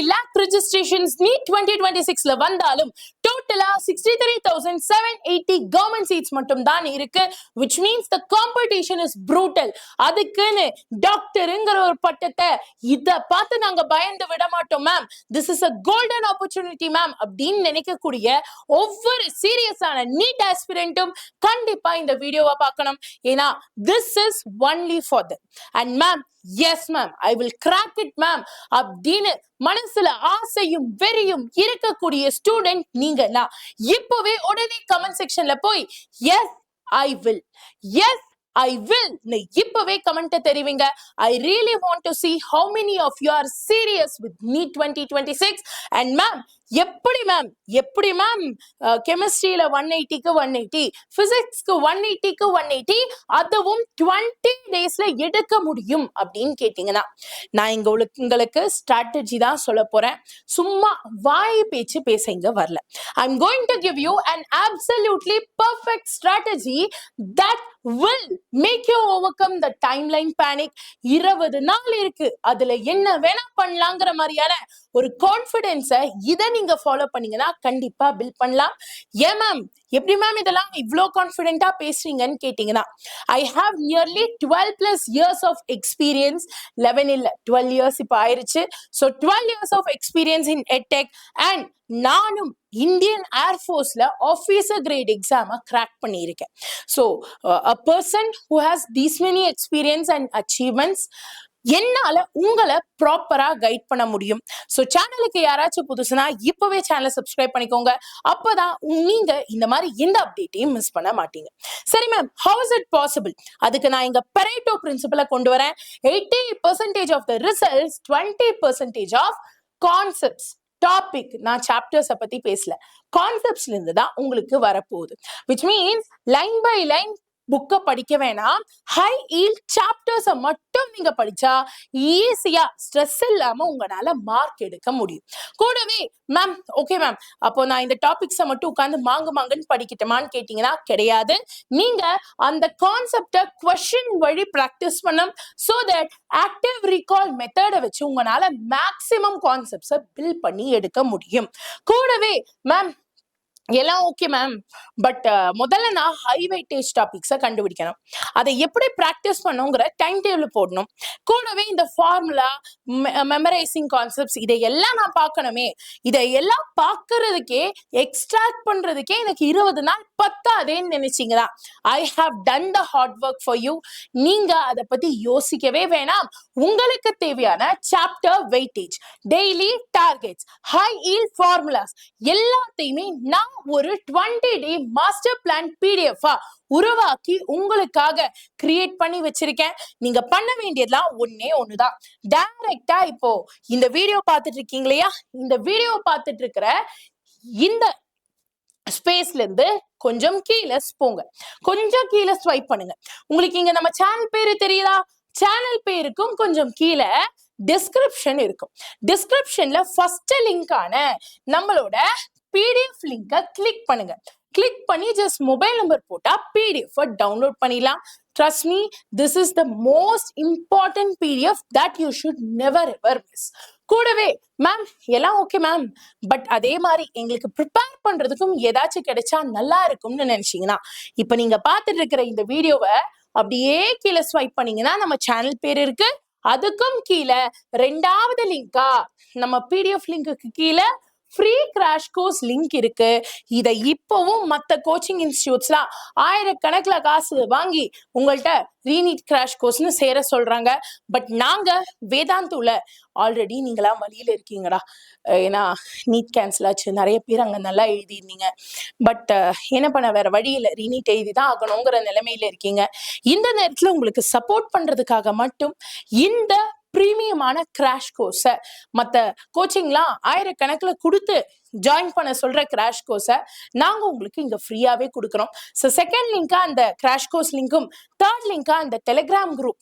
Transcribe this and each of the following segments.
lakh registrations NEET 2026ல வந்தாலும் டோட்டலா 63,780 government seeds மட்டும் தான் இருக்கு, which means the competition is brutal. அதுக்குன்னு டாக்டருங்கிற ஒரு பட்டத்தை இத பார்த்து நாங்க பயந்து விட மாட்டோம் ma'am, this is a golden opportunity ma'am அப்படின்னு நினைக்கக்கூடிய ஒவ்வொரு சீரியஸான நீட் ஆஸ்பிரண்ட்டும் கண்டிப்பா இந்த வீடியோவை பார்க்கணும். ஏன்னா this is only for them. And ma'am, yes ma'am, I will crack it ma'am அப்படின்னு மனசுல ஆசையும் வெறியும் இருக்கக்கூடிய ஸ்டூடெண்ட் நீங்களா இப்பவே உடனே கமெண்ட் செக்ஷன்ல போய் yes I will, yes I will இப்பவே கமெண்ட் தெரிவிங்க. I really want to see how many of you are serious with NEET 2026. And ma'am, எப்படி மேம் கெமிஸ்ட்ரியில 180க்கு 180, பிசிக்ஸ்க்கு 180க்கு 180, அதுவும் 20 டேஸ்ல எடுக்க முடியும் அப்படின்னு கேட்டீங்கன்னா நான் இங்க உங்களுக்கு ஸ்ட்ராட்டஜி தான் சொல்ல போறேன். சும்மா வாய் பேச்சு பேச இங்க வரல. I'm going to give you an absolutely perfect strategy that will make you overcome the timeline panic. 20 நாள் இருக்கு, அதுல என்ன வேணா பண்ணலாங்கிற மாதிரியான ஒரு கான்ஃபிடென்ஸை இதை நீங்க ஃபாலோ பண்ணீங்கன்னா கண்டிப்பா பில்ட் பண்ணலாம். ஏன் மேம் எப்படி மேம் இதெல்லாம் இவ்வளோ கான்ஃபிடென்ட்டா பேசுறீங்கன்னு கேட்டீங்கன்னா I have nearly 12+ years of experience. 11 இல்ல 12 years இப்போ ஆயிருச்சு. So 12 years of experience in edtech. And நானும் இந்தியன் ஏர்ஃபோர்ஸ்ல ஆஃபீஸர் கிரேட் எக்ஸாமை கிராக் பண்ணியிருக்கேன். So a person who has these many experience and achievements என்னால உங்களை ப்ராப்பரா கைட் பண்ண முடியும். ஸோ சேனலுக்கு யாராச்சும் புதுசுனா இப்பவே சேனலை சப்ஸ்கிரைப் பண்ணிக்கோங்க. அப்பதான் நீங்க இந்த மாதிரி எந்த அப்டேட்டையும் மிஸ் பண்ண மாட்டீங்க. சரி ma'am, how is it possible? அதுக்கு நான் இங்க பெரேட்டோ பிரின்சிபலை கொண்டு வரேன். 80% of the results, 20% of concepts. Topic நான் சாப்டர்ஸை பத்தி பேசல, கான்செப்ட்ஸ்ல இருந்து தான் உங்களுக்கு வரப்போகுது. Which means line by line புக்கை படிக்க வேணாம், ஹை ஈல்ட் சாப்டர்ஸை மட்டும் நீங்க படிச்சா ஈஸியா ஸ்ட்ரெஸ் இல்லாம உங்களால மார்க் எடுக்க முடியும். கூடவே மேம் ஓகே மேம், அப்போ நான் இந்த டாபிக்ஸை மட்டும் உட்காந்து மாங்குன்னு படிக்கட்டுமான்னு கேட்டீங்கன்னா கிடையாது. நீங்க அந்த கான்செப்டை கொஸ்டின் வழி பிராக்டிஸ் பண்ணும். ஸோ தட் ஆக்டிவ் ரீகால் மெத்தடை வச்சு உங்களால மேக்சிமம் கான்செப்ட்ஸை பில்ட் பண்ணி எடுக்க முடியும். கூடவே மேம் எல்லாம் ஓகே மேம், பட் முதல்ல நான் ஹை வெயிட்டேஜ் டாபிக்ஸை கண்டுபிடிக்கணும். அதை எப்படி ப்ராக்டிஸ் பண்ணுங்கிற டைம் டேபிள் போடணும். கூடவே இந்த ஃபார்முலா, மெமரைசிங் கான்செப்ட்ஸ் இதையெல்லாம் நான் பார்க்கணுமே. இதையெல்லாம் பார்க்கறதுக்கே எக்ஸ்ட்ராக்ட் பண்றதுக்கே எனக்கு 20 நாள் பத்தாதேன்னு நினைச்சீங்களா? I have done the hard work for you. நீங்க அதை பத்தி யோசிக்கவே வேணாம். உங்களுக்கு தேவையான chapter weightage, daily targets, high yield formulas எல்லாத்தையுமே நான் ஒரு 20 டே மாஸ்டர் பிளான் பிடிஎஃபா உருவாக்கி உங்களுக்காக கிரியேட் பண்ணி வச்சிருக்கேன். நீங்க பண்ண வேண்டியதுலாம் ஒண்ணுதான். டைரக்டா இப்போ இந்த வீடியோ பார்த்துட்டு இருக்கீங்க இல்லையா, இந்த வீடியோ பார்த்துட்டு இருக்கிற இந்த ஸ்பேஸ்ல இருந்து கொஞ்சம் கீழே போங்க, கொஞ்சம் கீழே ஸ்வைப் பண்ணுங்க. உங்களுக்கு இங்க நம்ம சேனல் பேரு தெரியுதா? சேனல் பேருக்கும் கொஞ்சம் கீழே டிஸ்கிரிப்ஷன் இருக்கும். டிஸ்கிரிப்ஷன்ல ஃபர்ஸ்ட் லிங்கான நம்மளோட பிடிஎஃப் லிங்கை கிளிக் பண்ணுங்க. கிளிக் பண்ணி ஜஸ்ட் மொபைல் நம்பர் போட்டா பிடிஎஃப் டவுன்லோட் பண்ணிடலாம். Trust me, this is the most important PDF that you should never ever miss. கூடவே மேம் எல்லாம் ஓகே மேம், பட் அதே மாதிரி எங்களுக்கு ப்ரிப்பேர் பண்றதுக்கும் ஏதாச்சும் கிடைச்சா நல்லா இருக்கும்னு நினைச்சீங்கன்னா இப்ப நீங்க பார்த்துட்டு இருக்கிற இந்த வீடியோவை அப்படியே கீழே ஸ்வைப் பண்ணீங்கன்னா நம்ம சேனல் பேர் இருக்கு. அதுக்கும் கீழே 2வது லிங்கா நம்ம பிடிஎஃப் லிங்க்கு கீழே ஃப்ரீ கிராஷ் கோர்ஸ் லிங்க் இருக்கு. இதை இப்பவும் மற்ற கோச்சிங் இன்ஸ்டிடியூட்ஸ்லாம் ஆயிரக்கணக்கில் காசு வாங்கி உங்கள்கிட்ட ரீநீட் கிராஷ் கோர்ஸ்னு சேர சொல்றாங்க. பட் நாங்க வேதாந்தூல ஆல்ரெடி நீங்களாம் வழியில இருக்கீங்கடா. ஏன்னா நீட் கேன்சல் ஆச்சு, நிறைய பேர் அங்க நல்லா எழுதிருந்தீங்க. பட் என்ன பண்ண, வேற வழியில ரீநீட் எழுதி தான் ஆகணுங்கிற நிலைமையில இருக்கீங்க. இந்த நேரத்துல உங்களுக்கு சப்போர்ட் பண்றதுக்காக மட்டும் இந்த பிரீமியமான கிராஷ் கோர்ஸை மற்ற கோச்சிங்லாம் ஆயிரக்கணக்கில் கொடுத்து ஜாயின் பண்ண சொல்ற கிராஷ் கோர்ஸை நாங்க உங்களுக்கு இங்க ஃப்ரீயாவே கொடுக்குறோம். ஸோ செகண்ட் லிங்கா அந்த கிராஷ் கோர்ஸ் லிங்கும், தேர்ட் லிங்கா இந்த டெலிகிராம் குரூப்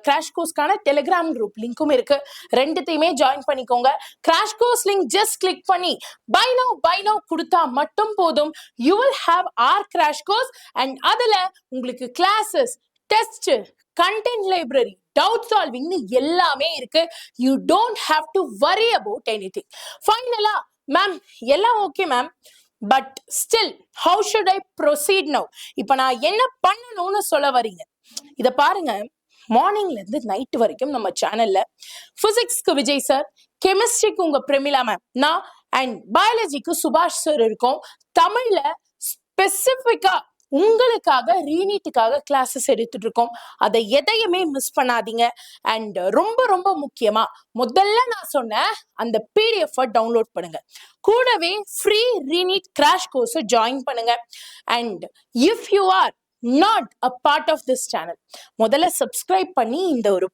கிராஷ் கோர்ஸ்க்கான டெலிகிராம் குரூப் லிங்க்கும் இருக்கு. ரெண்டுத்தையுமே ஜாயின் பண்ணிக்கோங்க. Crash course link just click பண்ணி பை நவ் கொடுத்தா மட்டும் போதும். You will have our crash course. And அதுல உங்களுக்கு classes, test, content library, doubt சால்விங்னு எல்லாமே இருக்கு. யூ டோன்ட் ஹாவ் டு வரி அபவுட் எனிதிங். ஃபைனலா மேம் எல்லாம் okay ma'am, but still how should I proceed now? இப்ப நான் என்ன பண்ணணும்னு சொல்ல வரீங்க? இத பாருங்க, மார்னிங்ல இருந்து நைட் வரைக்கும் நம்ம சேனல்ல பிசிக்ஸ்க்கு விஜய் சார், கெமிஸ்ட்ரிக்கு உங்க பிரமிளா மேம், நான் அண்ட் பயாலஜிக்கு சுபாஷ் சார் இருக்கோம். தமிழ்ல ஸ்பெசிபிக்கா உங்களுக்காக ரீநீட்டுக்காக கிளாஸஸ் எடுத்துட்டு இருக்கோம். அதை எதையுமே மிஸ் பண்ணாதீங்க. அண்ட் ரொம்ப ரொம்ப முக்கியமா முதல்ல நான் சொன்ன அந்த PDF டவுன்லோட் பண்ணுங்க. கூடவே free reNEET crash course join பண்ணுங்க. And if you are not a part of this channel, முதல்ல சப்ஸ்கிரைப் பண்ணி இந்த ஒரு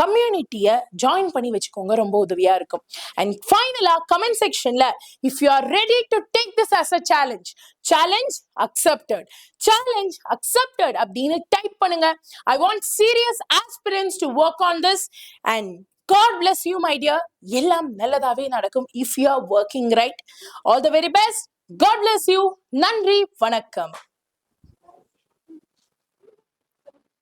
கம்யூனிட்டியை ஜாயின் பண்ணி வச்சுக்கோங்க, ரொம்ப உதவியா இருக்கும். அண்ட் ஃபைனலா கமெண்ட் செக்ஷன்ல if you are ready to take this as a challenge, challenge accepted, challenge accepted அப்படின்னு டைப் பண்ணுங்க. I want serious aspirants to work on this and God bless you my dear. எல்லாம் நல்லதாவே நடக்கும் if you are working right. All the very best. God bless you. நன்றி, வணக்கம்.